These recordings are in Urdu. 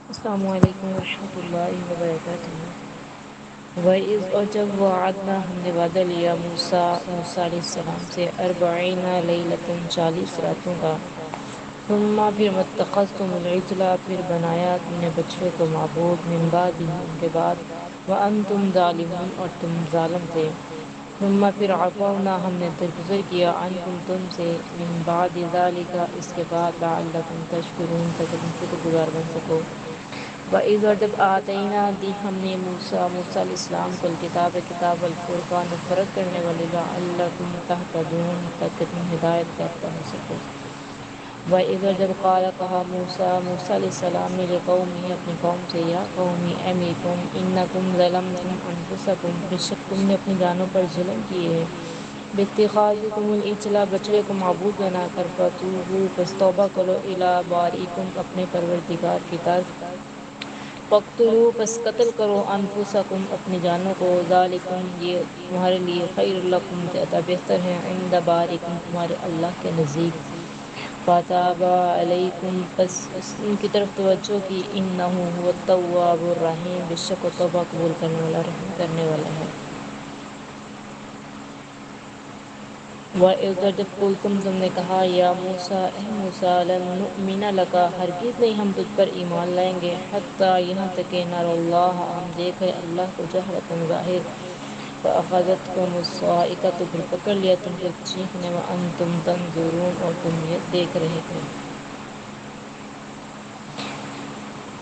السلام علیکم ورحمۃ اللہ وبرکاتہ۔ وَإِذْ اور جب وعدنا ہم نے وعدہ لیا موسیٰ علیہ السلام سے 40 لیلۃ 40 راتوں کا، ثم پھر متخذتم العجل پھر بنایا تم نے بچڑے کو معبود من بعدہ ان کے بعد، وانتم ظالمون اور تم ظالم تھے، ثم پھر عفونا ہم نے درگزر کیا عنکم تم سے من بعد ذلک اس کے بعد لعلکم تشکرون تاکہ تم شکر گزار بن سکو۔ وَإِذْ اور جب آتَيْنَا دی ہم نے موسیٰ علیہ السلام کو کتاب الفرقان فرق کرنے والی لعلکم تہتدون تاکہ تم ہدایت یافتہ ہو سکو۔ وَإِذْ اور جب قال کہا موسیٰ علیہ السلام نے لقومہ اپنی قوم سے، یا قومی اے میری قوم انکم ظلمتم انفسکم بے شک تم نے اپنی جانوں پر ظلم کیے ہے، باتخاذکم العجل بچڑے کو معبود بنا کر، فتوبوا پس توبہ کرو الی بارئکم اپنے پروردگار کی طرف، فاقتلوا پس قتل کرو انفسکم اپنی جانوں کو، ذالکم یہ تمہارے لیے خیر لکم زیادہ بہتر ہے، عند بارئکم تمہارے اللہ کے نزدیک، فتاب علیکم پس ان کی طرف توجہ کی، انہ هو التواب الرحیم بے شک وہ توبہ قبول کرنے والا رحم کرنے والا ہے۔ وَإِذْ جب قلتم تم نے کہا یا موسیٰ اے موسیٰ لن نؤمن لک ہرگز نہیں ہم تجھ پر ایمان لائیں گے، حتی یہاں تک کہ نر اللہ ہم دیکھیں اللہ کو جہرۃ ظاہر، فأخذتکم الصاعقۃ تو پھر پکڑ لیا تم کو چیخ نے، وانتم تنظرون اور تم یہ دیکھ رہے تھے۔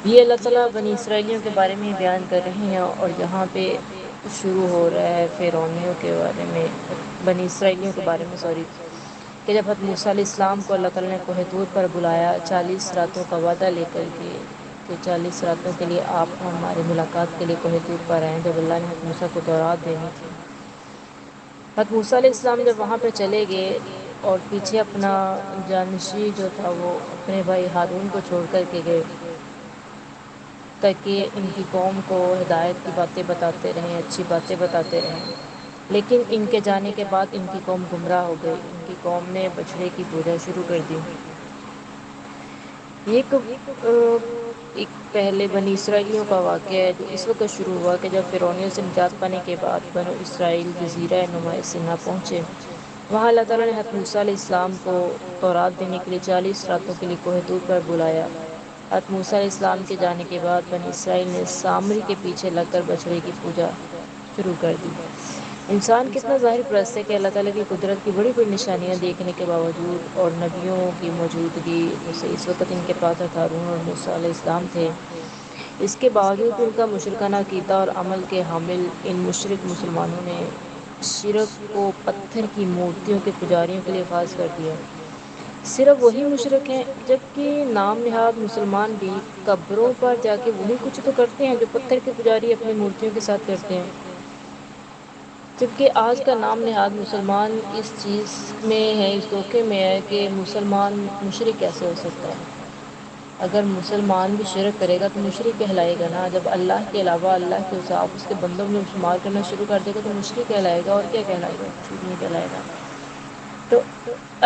یہ اللہ تعالیٰ بنی اسرائیلیوں کے بارے میں بیان کر رہے ہیں، اور یہاں پہ شروع ہو رہا ہے فرعونیوں کے بارے میں، بنی اسرائیلیوں کے بارے میں سوری، کہ جب حضرت موسیٰ علیہ السلام کو اللہ تعالیٰ نے کوہ طور پر بلایا 40 راتوں کا وعدہ لے کر کے کہ 40 راتوں کے لیے آپ ہماری ملاقات کے لیے کوہ طور پر آئیں، جب اللہ نے حضرت موسیٰ کو تورات دینی تھی۔ حضرت موسیٰ علیہ السلام جب وہاں پہ چلے گئے اور پیچھے اپنا جانشین جو تھا وہ اپنے بھائی ہارون کو چھوڑ کر کے گئے، تاکہ ان کی قوم کو ہدایت کی باتیں بتاتے رہیں، اچھی باتیں بتاتے رہیں، لیکن ان کے جانے کے بعد ان کی قوم گمراہ ہو گئی، ان کی قوم نے بچڑے کی پوجا شروع کر دی۔ یہ ایک پہلے بنی اسرائیلیوں کا واقعہ ہے جو اس وقت شروع ہوا کہ جب فرعونیوں سے نجات پانے کے بعد بنو اسرائیل جزیرہ نما سے نہ پہنچے، وہاں اللہ تعالیٰ نے حضرت موسیٰ علیہ السلام کو تورات دینے کے لیے 40 راتوں کے لیے کوہ طور پر بلایا۔ حضرت موسیٰ علیہ السلام کے جانے کے بعد بنی اسرائیل نے سامری کے پیچھے لگ کر بچڑے کی پوجا شروع کر دی۔ انسان کتنا ظاہر پرست ہے کہ اللہ تعالیٰ کی قدرت کی بڑی بڑی نشانیاں دیکھنے کے باوجود اور نبیوں کی موجودگی جیسے اس وقت ان کے پاس ہارون اور موسیٰ علیہ السلام تھے، اس کے باوجود ان کا مشرکانہ عقیدہ اور عمل کے حامل ان مشرک مسلمانوں نے شرک کو پتھر کی مورتیوں کے پجاریوں کے لیے خاص کر دیا۔ صرف وہی مشرک ہیں جبکہ نام نہاد مسلمان بھی قبروں پر جا کے وہی کچھ تو کرتے ہیں جو پتھر کے پجاری اپنی مورتیوں کے ساتھ کرتے ہیں، جبکہ آج کا نام نہاد مسلمان اس چیز میں ہے، اس دھوکے میں ہے کہ مسلمان مشرک کیسے ہو سکتا ہے۔ اگر مسلمان بھی شرک کرے گا تو مشرک کہلائے گا نا، جب اللہ کے علاوہ اللہ کے ساتھ اس کے بندوں میں شمار کرنا شروع کر دے گا تو مشرک کہلائے گا، اور کیا کہلائے گا، کچھ نہیں کہلائے گا۔ تو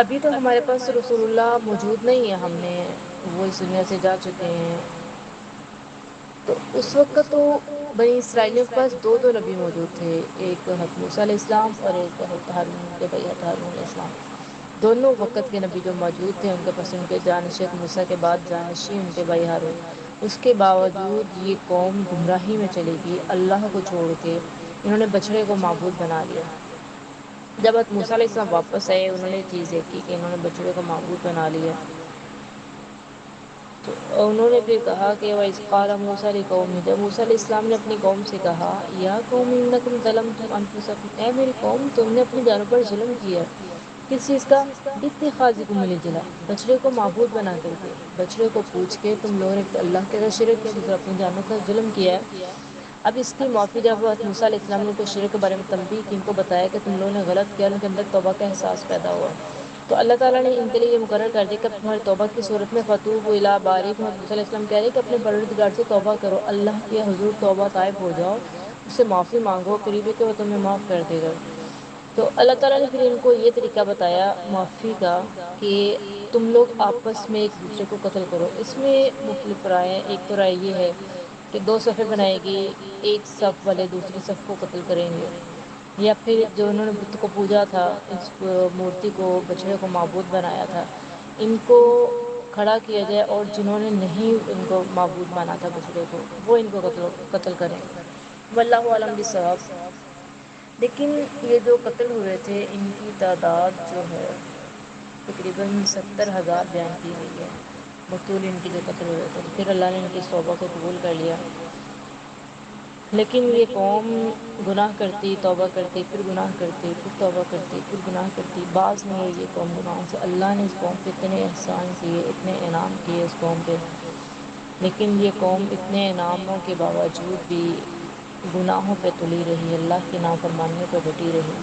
ابھی تو ہمارے پاس رسول اللہ موجود نہیں ہے، ہم نے وہ اس دنیا سے جا چکے ہیں، تو اس وقت تو بنی اسرائیلیوں کے پاس دو دو نبی موجود تھے، ایک حضرت موسیٰ علیہ السلام اور ایک حضرت ہارون کے بھائی حضرت ہارون علیہ السلام، دونوں وقت کے نبی جو موجود تھے ان کے پاس ان کے جانشین موسیٰ کے بعد جانشین ان کے بھائی ہارون، اس کے باوجود یہ قوم گمراہی میں چلی گئی، اللہ کو چھوڑ کے انہوں نے بچڑے کو معبود بنا لیا۔ جب حضرت موسیٰ علیہ السلام واپس آئے انہوں نے چیز دیکھی کہ انہوں نے بچڑے کو معبود بنا لیا، تو انہوں نے پھر کہا کہ وَإِذْ قَالَ مُوسَىٰ لِقَوْمِهِ جب موسیٰ علیہ السلام نے اپنی قوم سے کہا یا قوم انکم ظلمتم انفسکم اے میری قوم تم نے اپنی جانوں پر ظلم کیا، کس چیز کا، باتخاذکم العجل بچڑے کو معبود بنا کر کے، بچڑے کو پوچھ کے تم لوگوں نے اللہ کے ساتھ شرک کیا، دوسرا اپنی جانوں کا ظلم کیا ہے۔ اب اس کی معافی جب حضرت موسیٰ علیہ السلام نے ان کو شرک کے بارے میں تنبیہ کی، ان کو بتایا کہ تم لوگوں نے غلط کیا، ان کے اندر توبہ کا احساس پیدا ہوا، تو اللہ تعالیٰ نے ان کے لیے یہ مقرر کر دیا کہ تمہاری توبہ کی صورت میں فتوبوا الی بارئکم، موسیٰ علیہ السلام کہہ رہے ہیں کہ اپنے پروردگار سے توبہ کرو، اللہ کے حضور توبہ طائب ہو جاؤ، اس سے معافی مانگو، قریب ہے کہ وہ تمہیں معاف کر دے گا۔ تو اللہ تعالیٰ نے پھر ان کو یہ طریقہ بتایا معافی کا کہ تم لوگ آپس میں ایک دوسرے کو قتل کرو۔ اس میں مختلف رائے ہیں۔ ایک تو رائے یہ ہے کہ دو صفیں بنائے گی، ایک صف والے دوسری صف کو قتل کریں گے، یا پھر جو انہوں نے بت کو پوجا تھا، اس مورتی کو، بچڑے کو معبود بنایا تھا، ان کو کھڑا کیا جائے، اور جنہوں نے نہیں ان کو معبود مانا تھا بچڑے کو، وہ ان کو قتل کریں۔ واللہ عالم بالصواب۔ لیکن یہ جو قتل ہوئے تھے ان کی تعداد جو ہے تقریباً 70,000 بیان کی گئی ہے، مقتول ان کی جو قتل ہوئے تھے۔ پھر اللہ نے ان کی اس توبہ کو قبول کر لیا، لیکن یہ قوم گناہ کرتی، توبہ کرتی، پھر گناہ کرتی، پھر توبہ کرتی، پھر گناہ کرتی، بعض نہیں ہوئی یہ قوم گناہوں سے۔ اللہ نے اس قوم پہ اتنے احسان کیے، اتنے انعام کیے اس قوم پہ، لیکن یہ قوم اتنے انعاموں کے باوجود بھی گناہوں پہ تلی رہی، اللہ کی نافرمانیوں پہ ڈٹی رہی۔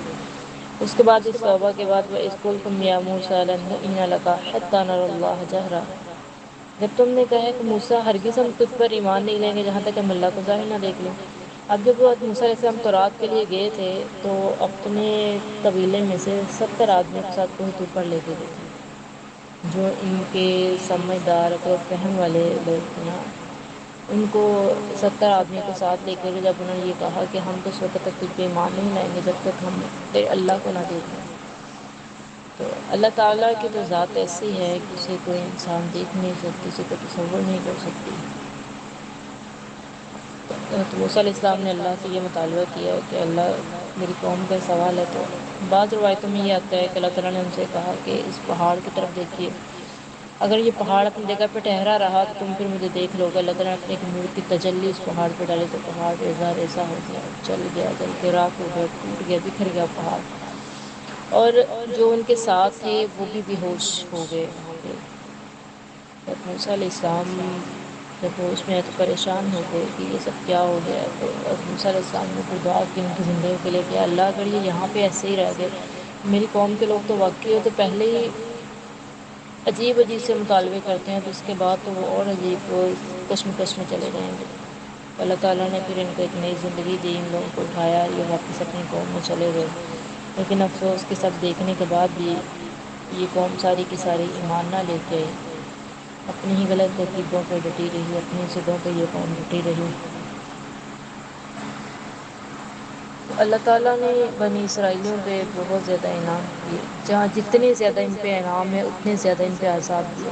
اس کے بعد اس توبہ کے بعد وَإِذْ قُلْتُمْ يَا مُوسَىٰ لَن نُؤْمِنَ لَكَ حَتَّىٰ نَرَى اللَّهَ جَهْرَةً، جب تم نے کہا کہ موسیٰ ہرگز ہم تجھ پر ایمان نہیں لیں گے جہاں تک ہم اللہ کو ظاہر نہ دیکھ لیں۔ اب جب وہ موسیٰ علیہ السلام تورات کے لیے گئے تھے تو اپنے قبیلے میں سے 70 آدمیوں کے ساتھ کوہ طور پر لے کے گئے تھے، جو ان کے سمجھدار عقل و فہم والے لوگ تھے نا، ان کو 70 آدمیوں کو ساتھ لے کر جب انہوں نے یہ کہا کہ ہم تو اس وقت تک تجھ پہ ایمان نہیں لائیں گے جب تک ہم اللہ کو نہ دیکھیں۔ تو اللہ تعالیٰ کی تو ذات ایسی ہے کہ اسے کوئی انسان دیکھ نہیں سکتی، اسے کوئی تصور نہیں کر سکتی۔ تو موسیٰ علیہ السلام نے اللہ سے یہ مطالبہ کیا کہ اللہ میری قوم کا سوال ہے۔ تو بعض روایتوں میں یہ آتا ہے کہ اللہ تعالیٰ نے ان سے کہا کہ اس پہاڑ کی طرف دیکھیے، اگر یہ پہاڑ اپنی جگہ پہ ٹھہرا رہا تو تم پھر مجھے دیکھ لو گے۔ اللہ تعالیٰ نے اپنے ایک نور کی تجلی اس پہاڑ پہ ڈالی تو پہاڑ ریزہ ریزہ ہو گیا، جل گیا، جل کے راکھ ہو گیا، ٹوٹ گیا، بکھر گیا پہاڑ، اور جو ان کے ساتھ تھے وہ بھی بے ہوش ہو گئے وہاں پہ۔ اور موسیٰ علیہ السلام جب ہوش میں آئے تو پریشان ہو گئے کہ یہ سب کیا ہو گیا ہے۔ تو موسیٰ علیہ السلام نے پھر دعا کی ان کی زندگی کے لیے کہ اللہ اگر یہ یہاں پہ ایسے ہی رہ گئے، میری قوم کے لوگ تو واقعی ہو تو پہلے ہی عجیب عجیب سے مطالبے کرتے ہیں، تو اس کے بعد تو وہ اور عجیب کشمکش میں چلے جائیں گے۔ اللہ تعالیٰ نے پھر ان کو ایک نئی زندگی دی، ان لوگوں کو اٹھایا، یہ واپس اپنی قوم میں چلے گئے۔ لیکن افسوس کہ سب دیکھنے کے بعد بھی یہ قوم ساری کی ساری ایمان نہ لے کے اپنی ہی غلط ترکیبوں پہ ڈٹی رہی، اپنی ضدوں پہ یہ قوم ڈٹی رہی۔ اللہ تعالیٰ نے بنی اسرائیلیوں پہ بہت زیادہ انعام کیے، جہاں جتنے زیادہ ان پہ انعام ہے اتنے زیادہ ان پہ عذاب دیے۔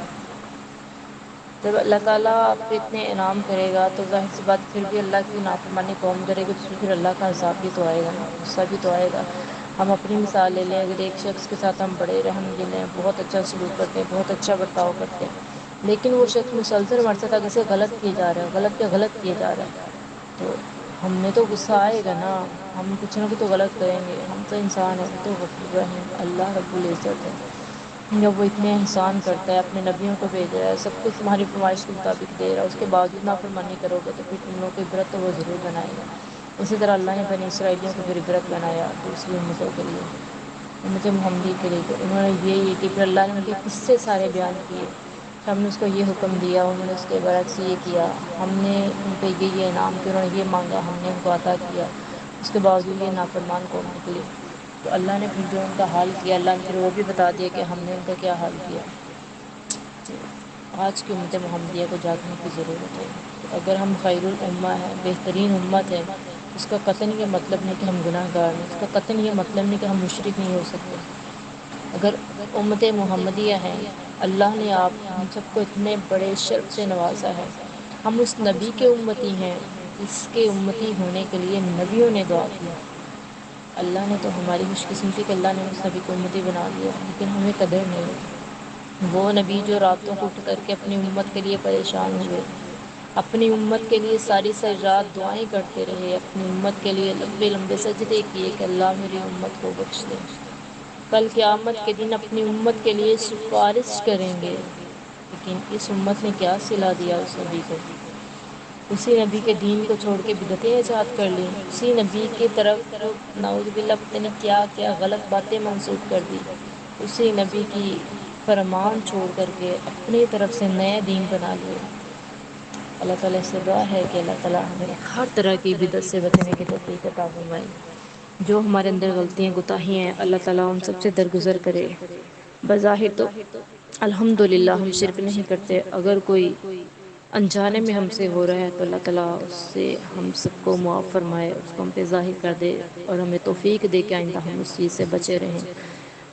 جب اللہ تعالیٰ آپ پہ اتنے انعام کرے گا تو ظاہر سی بات پھر بھی اللہ کی نافرمانی قوم کرے گی تو پھر اللہ کا عذاب بھی تو آئے گا نا، غصہ بھی تو آئے گا۔ ہم اپنی مثال لے لیں، اگر ایک شخص کے ساتھ ہم بڑے رحم دل ہیں، بہت اچھا سلوک کرتے ہیں، بہت اچھا برتاؤ کرتے ہیں، لیکن وہ شخص مسلسل مرتبہ تک اسے غلط کیے جا رہا ہے، غلط پہ غلط کیے جا رہا ہے، تو ہم نے تو غصہ آئے گا نا، ہم کچھ نہ کچھ تو غلط کریں گے۔ ہم تو انسان ہیں، وہ تو غفور رحیم اللہ رب العزت ہے، جب وہ اتنے احسان کرتا ہے، اپنے نبیوں کو بھیج رہا ہے، سب کچھ تمہاری فرمائش کے مطابق دے رہا ہے، اس کے باوجود نافرمانی کرو گے تو پھر تم لوگوں کو عبرت تو وہ ضرور بنائے گا۔ اسی طرح اللہ نے بنی اسرائیلیوں کو پھر عبرت بنایا دوسری امتوں کے لیے، امت محمدی کے لیے، تو انہوں نے یہ کہ پھر اللہ نے ان کے قصے سارے بیان کیے کہ ہم نے اس کو یہ حکم دیا، انہوں نے اس کے برعکس یہ کیا، ہم نے ان پہ یہ انعام کیا، انہوں نے یہ مانگا، ہم نے ان کو عطا کیا، اس کے باوجود یہ نافرمان قوم نکلی۔ تو اللہ نے پھر جو ان کا حال کیا، اللہ نے پھر وہ بھی بتا دیا کہ ہم نے ان کا کیا حال کیا۔ آج کی امت محمدیہ کو جاگنے کی ضرورت ہے کہ اگر ہم خیر الامہ ہیں، بہترین امت ہے، اس کا قطعاً یہ مطلب نہیں کہ ہم گناہ گار ہیں، اس کا قطعاً یہ مطلب نہیں کہ ہم مشرک نہیں ہو سکتے۔ اگر امت محمدیہ ہیں، اللہ نے آپ ہم سب کو اتنے بڑے شرف سے نوازا ہے، ہم اس نبی کے امتی ہیں جس کے امتی ہونے کے لیے نبیوں نے دعا کی۔ اللہ نے تو ہماری خوش قسمتی کہ اللہ نے اس نبی کو امتی بنا دیا، لیکن ہمیں قدر نہیں ہے۔ وہ نبی جو راتوں کو اٹھ کر کے اپنی امت کے لیے پریشان ہوئے، اپنی امت کے لیے ساری ساری رات دعائیں کرتے رہے، اپنی امت کے لیے لمبے لمبے سجدے کیے کہ اللہ میری امت کو بخش دے، کل قیامت کے دن اپنی امت کے لیے سفارش کریں گے۔ لیکن اس امت نے کیا صلہ دیا اس نبی کو؟ اسی نبی کے دین کو چھوڑ کے بدعتیں ایجاد کر لیں، اسی نبی کی طرف نعوذ باللہ پتہ نہیں کیا کیا غلط باتیں منسوخ کر دی، اسی نبی کی فرمان چھوڑ کر کے اپنی طرف سے نئے دین بنا لیے۔ اللہ تعالیٰ سے دعا ہے کہ اللہ تعالیٰ ہمیں ہر طرح کی بدعت سے بچنے کی توفیق عطا فرمائے۔ جو ہمارے اندر غلطیاں کوتاہی ہیں اللہ تعالی ان سب سے درگزر کرے۔ بظاہر تو الحمد للہ ہم شرک نہیں کرتے، اگر کوئی انجانے میں ہم سے ہو رہا ہے تو اللہ تعالی اس سے ہم سب کو معاف فرمائے، اس کو ہم پہ ظاہر کر دے اور ہمیں توفیق دے کے آئندہ ہم اس چیز سے بچے رہیں۔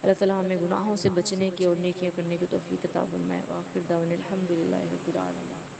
اللہ تعالی ہمیں گناہوں سے بچنے کی اور نیکیاں کرنے کی توفیق عطا فرمائے۔ وآخر دعوانا الحمد للہ رب العالمین۔